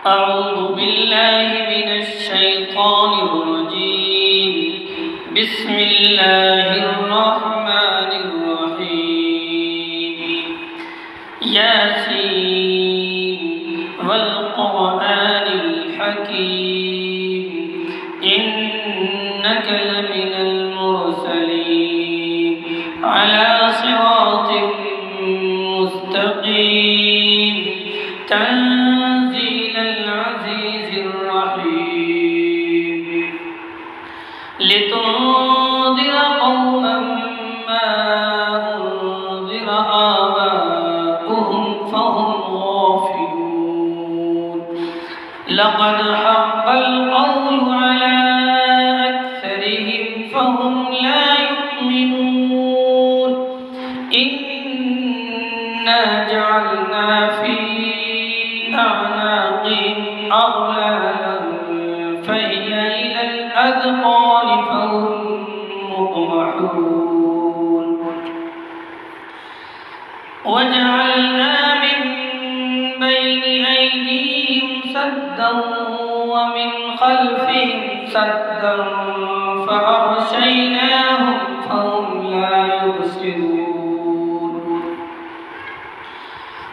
أعوذ بالله من الشيطان الرجيم. بسم الله الرحمن الرحيم. ياسين والقرآن الحكيم إنك لمن المرسلين على صراط مستقيم تنزيل العزيز الرحيم لتنذر قوما ما أنذر آباؤهم فهم غافلون لقد حق القول على أكثرهم فهم لا يؤمنون إنا جعلنا في أعناقهم أغلالا فهي إلى الأذقان فهم مقمحون وجعلنا من بين أيديهم سدا ومن خلفهم سدا فأغشيناهم فهم لا يبصرون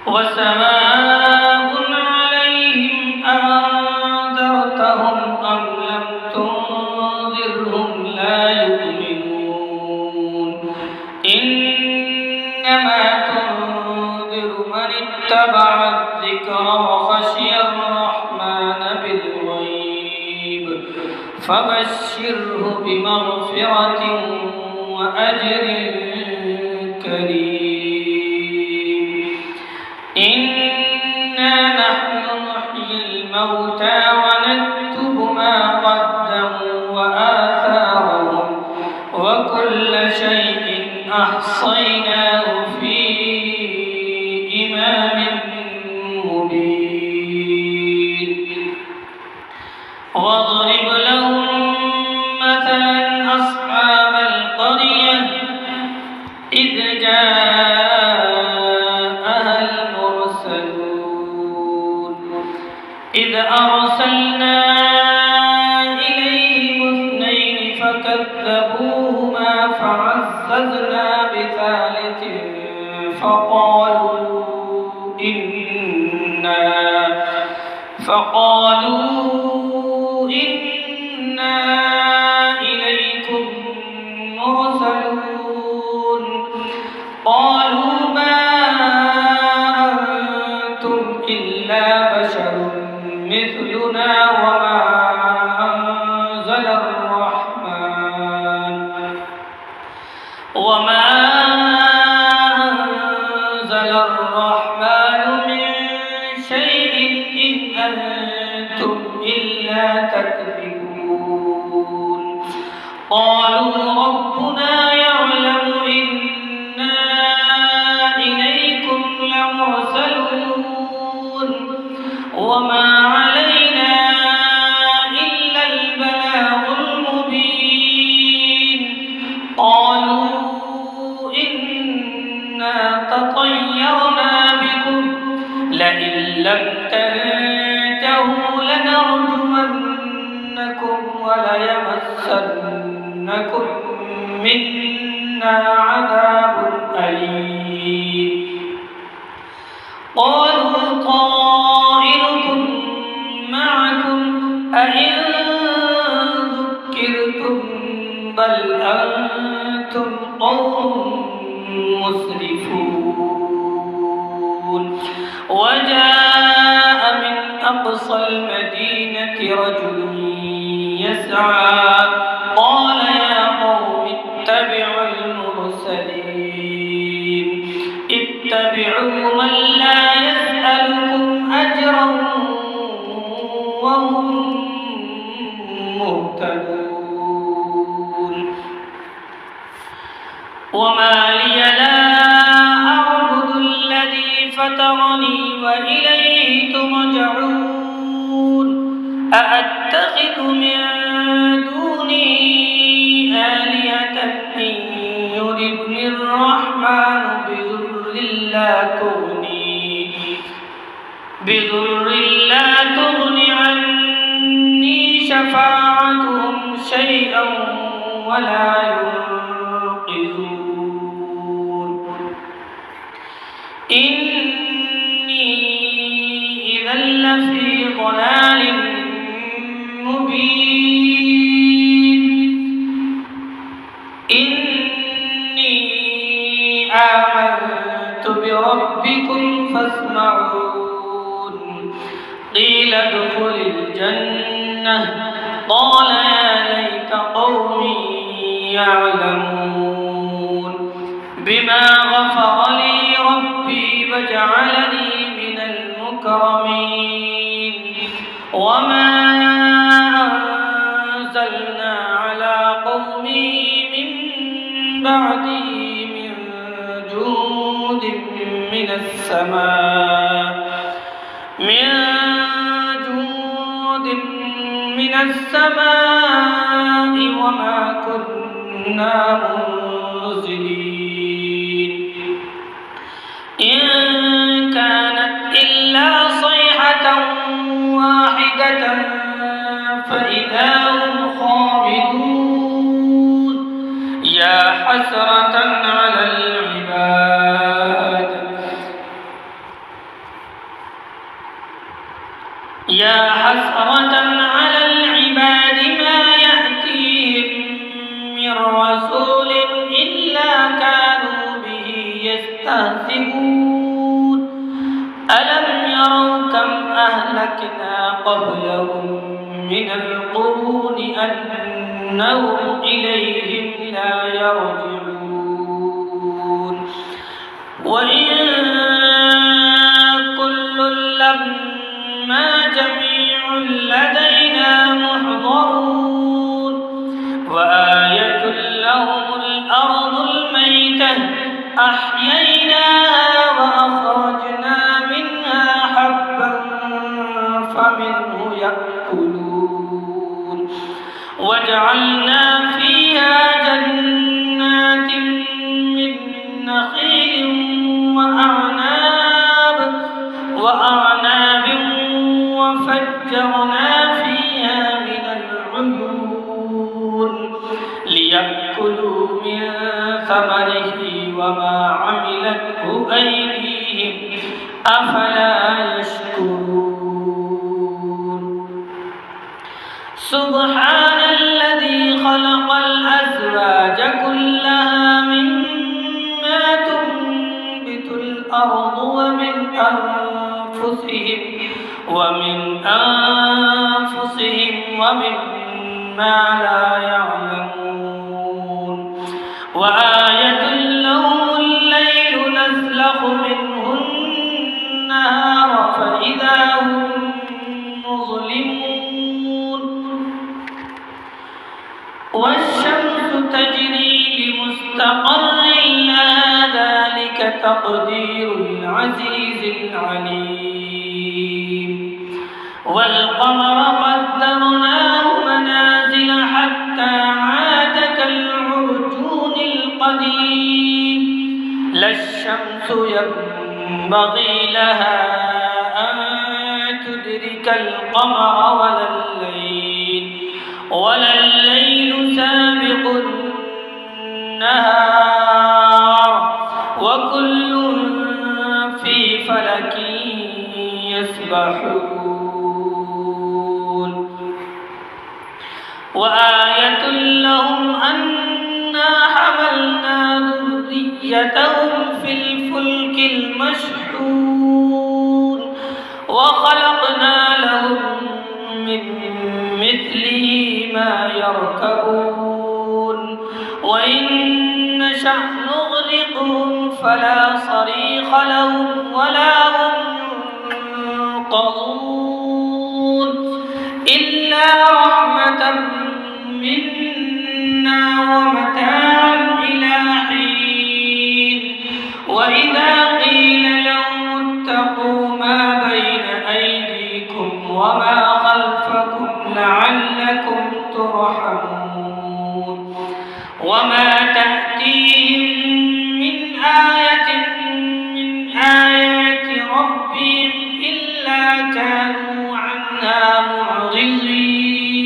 وسواء عليهم أنذرتهم أم لم تنذرهم لا يؤمنون إنما تنذر من اتبع الذكر وخشي الرحمن بالغيب فبشره بمغفرة وأجر كريم إنا نحن نحيي الموتى ونكتب ما قدموا وآثارهم وكل شيء أحصيناه في إمام مبين واضرب لهم مثلا أصحاب القرية إذ جاءها المرسلون إذ أرسلنا إليهم اثنين فكذبوهما فعززنا بثالث فقالوا إنا إليكم مرسلون قالوا ما أنتم إلا بشر مثلنا وما أنزل الرحمن من شيء إن أنتم إلا تكذبون قالوا ربنا يعلم إنا إليكم لمرسلون وما علينا إلا البلاغ المبين قالوا إنا تطيرنا بكم لئن لم تنتهوا لنرجمنكم وليمسنكم منا عذاب أليم قالوا طائركم معكم أئن ذكرتم بل أنتم قوم مسرفون وجاء من أقصى المدينة رجل يسعى قال يا قوم اتبعوا المرسلين اتبعوا من لا يسألكم أجرا وهم مهتدون وما لي لا أعبد الذي فطرني وإليه ترجعون أأتخذ من دونه آلهة إن يردني الرحمن بضر لا تغني بضر لا تغن عني شفاعتهم شيئا ولا ينقذون إني إذا لفي ضلال مبين إني آمنت بربكم فاسمعون قيل ادخل الجنة قال يا ليت قومي يعلمون بما غفر لي ربي وجعلني من المكرمين وما أنزلنا على قومه من بعده من جود من السماء وما كنا منزلين إن كانت إلا صيحة واحدة فإذا هم خامدون يا حسرة على العباد ما يأتيهم من رسول إلا كانوا به يستهزئون ألم يروا كم أهلكنا قبلهم من القرون أنهم إليهم لا يرجعون وإن كل لما جميع لدينا محضرون وآية لهم الأرض الميتة أحييناها وأخرجنا منها حبا فمنه يأكلون وجعلنا فيها جنات من نخيل وأعناب وفجرنا فيها من العيون ليأكلوا من ثمره وما عملته أيديهم أفلا يشكرون سبحان الذي خلق الأزواج كلها مما تنبت الأرض ومن أنفسهم ومما لا يعلمون وآية لهم الليل نسلخ منه النهار فإذا هم مظلمون والشمس تجري لمستقر لها ذلك تقدير العزيز العليم والقمر قدرناه منازل حتى عاد كالعرجون القديم لا الشمس ينبغي لها أن تدرك القمر ولا الليل سابق النهار وكل في فلك يسبحون وآية لهم أنا حملنا ذريتهم في الفلك المشحون وخلقنا لهم من مثله ما يركبون وإن نشأ نغرقهم فلا صريخ لهم ولا هم ينقذون إلا رحمة منا ومتاعا إلى حين وإذا قيل لهم اتقوا ما بين أيديكم وما خلفكم لعلكم ترحمون وما تأتيهم من آية من آيات ربهم إلا كانوا عنها معرضين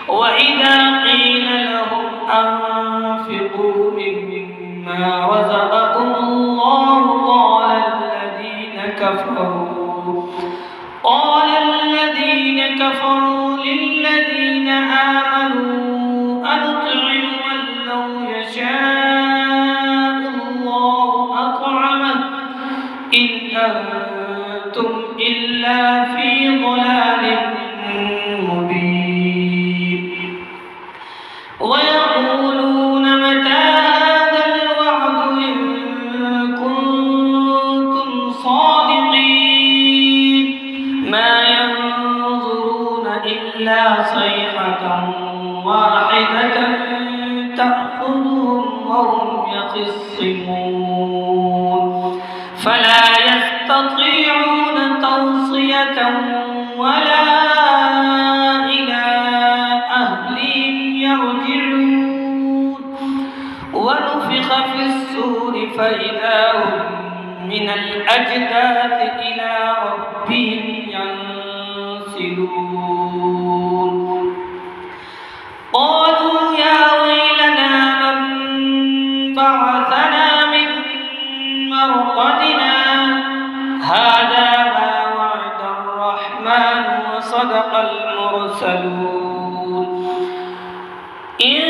وإذا قيل لهم أنفقوا مما رزقكم الله قال الذين كفروا للذين آمنوا أنطعم من لو يشاء الله أطعمه إن أنتم إلا في ضلال مبين ويقولون متى هذا الوعد إن كنتم صادقين ما ينظرون إلا صيحة واحدة تأخذهم وهم يخصمون فلا يستطيعون توصية ولا إلى أهلهم يرجعون ونفخ في الصور فإذا هم من الأجداث إلى ربهم ينسلون قالوا يا ويلنا من بعثنا من مرقدنا هذا ما وعد الرحمن وصدق المرسلون إن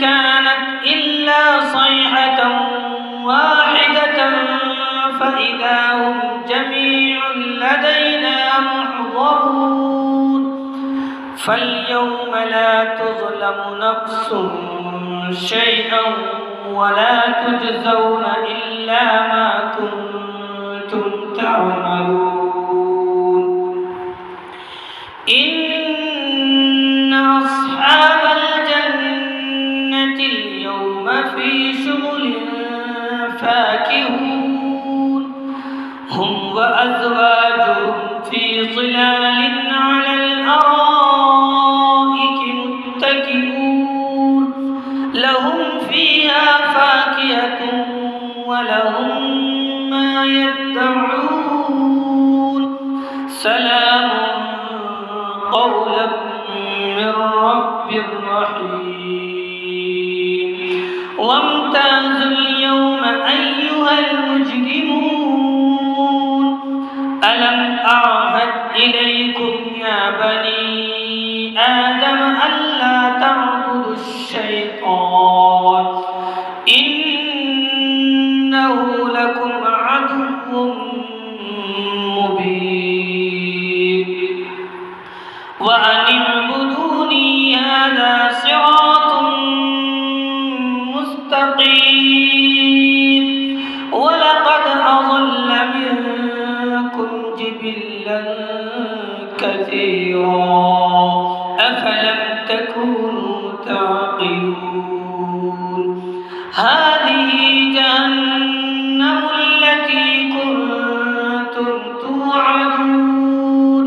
كانت إلا صيحة واحدة فإذا هم جميع لدينا محضرون فاليوم لا تظلم نفس شيئا ولا تجزون إلا ما كنتم تعملون إن أصحاب الجنة اليوم في شغل فاكهون هم وأزواجهم في ظلال على الأرائك متكئون لهم فيها فاكهة ولهم ما يدعون سلام قولا من رب رحيم وامتازوا اليوم أيها المجرمون ألم أعهد إليكم يا بني آدم ألا تعبدوا الشيطان إنه لكم عدو مبين وأن اعبدوني هذا صراط مستقيم ولقد أضل منكم جبلا كثيرا أفلم تكونوا تعقلون هذه جهنم التي كنتم توعدون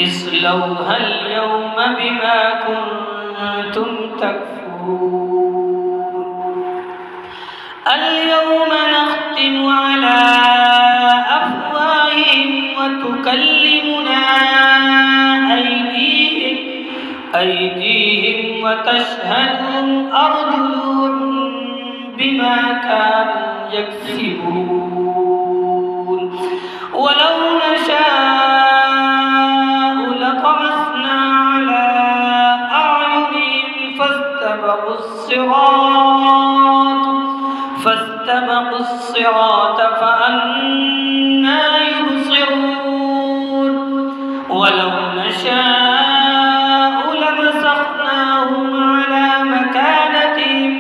اصلوها اليوم بما كنتم تكفرون اليوم نختم على أفواههم وتكلمنا أيديهم وتشهد أرجلهم بما كانوا يكسبون ولو نشاء لطمسنا على أعينهم فاستبقوا الصراط فأنى يبصرون ولو نشاء لمسخناهم على مكانتهم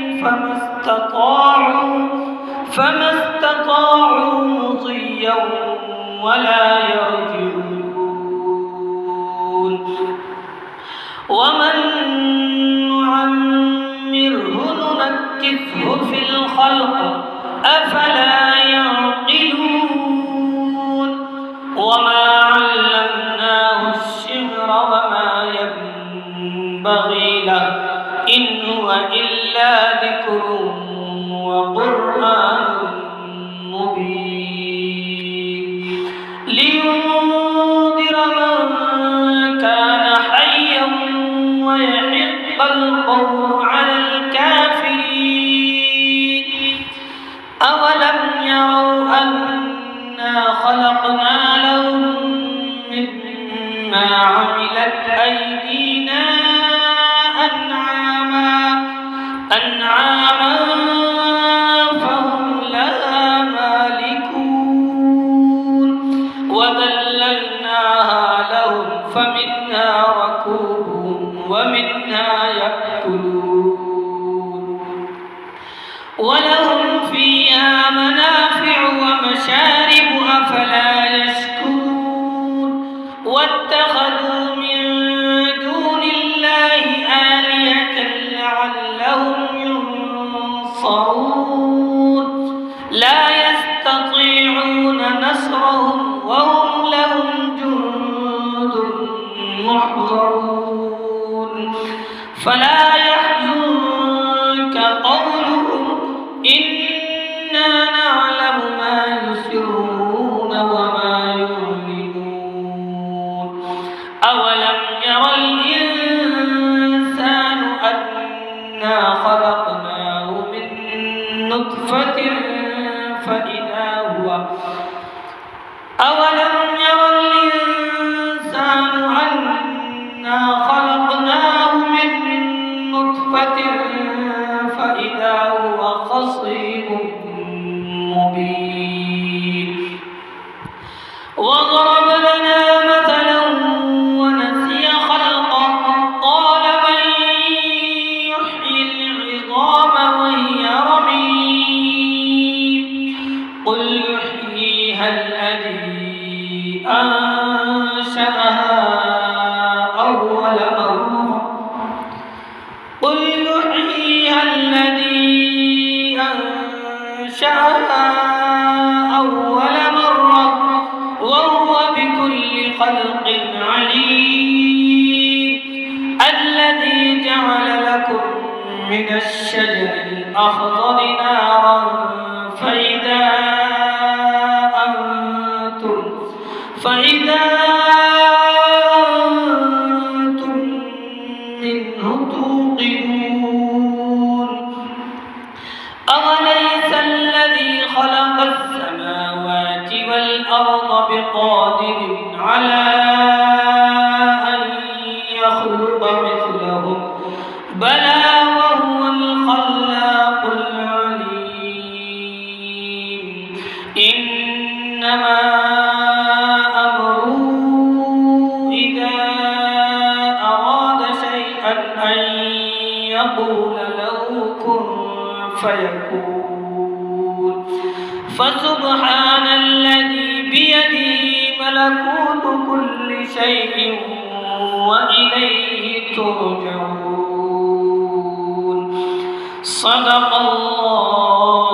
فما استطاعوا مضيا ولا يرجعون ومن نعمره ننكثه في الخلق أفلا يعقلون وما علمناه الشعر وما ينبغي له إن هو إلا ذكر وقرآن مبين فمنها ركوبهم ومنها يأكلون ولهم فيها منافع ومشارب أفلا يشكرون واتخذوا من دون الله آلهة لعلهم ينصرون لا يستطيعون نصرهم وهم لهم جند محضرون فلا يحزنك قولهم إنا نعلم ما يسرون وما يعلنون أولم ير الإنسان أنا خلقناه من نطفة فإذا هو أولم ير الإنسان أنا خلقناه من نطفة فإذا هو خصيم مبين وضرب لنا مثلا ونسي خلقه قال من يحيي العظام وهي رميم قل يحييها الذي أنشأها أول مرة قل يحييها الذي أنشأها أول مرة وهو بكل خلق عليم الذي جعل لكم من الشجر الأخضر نارا فإذا أنتم منه توقدون أوليس الذي خلق السماوات والأرض بقادر على أن يخلق مثلهم بلى وهو الخلاق العليم إنما أمره إذا أراد شيئا أن يقول له كن فيكون فسبحان الذي بيده ملكوت كل شيء وإليه ترجعون صدق الله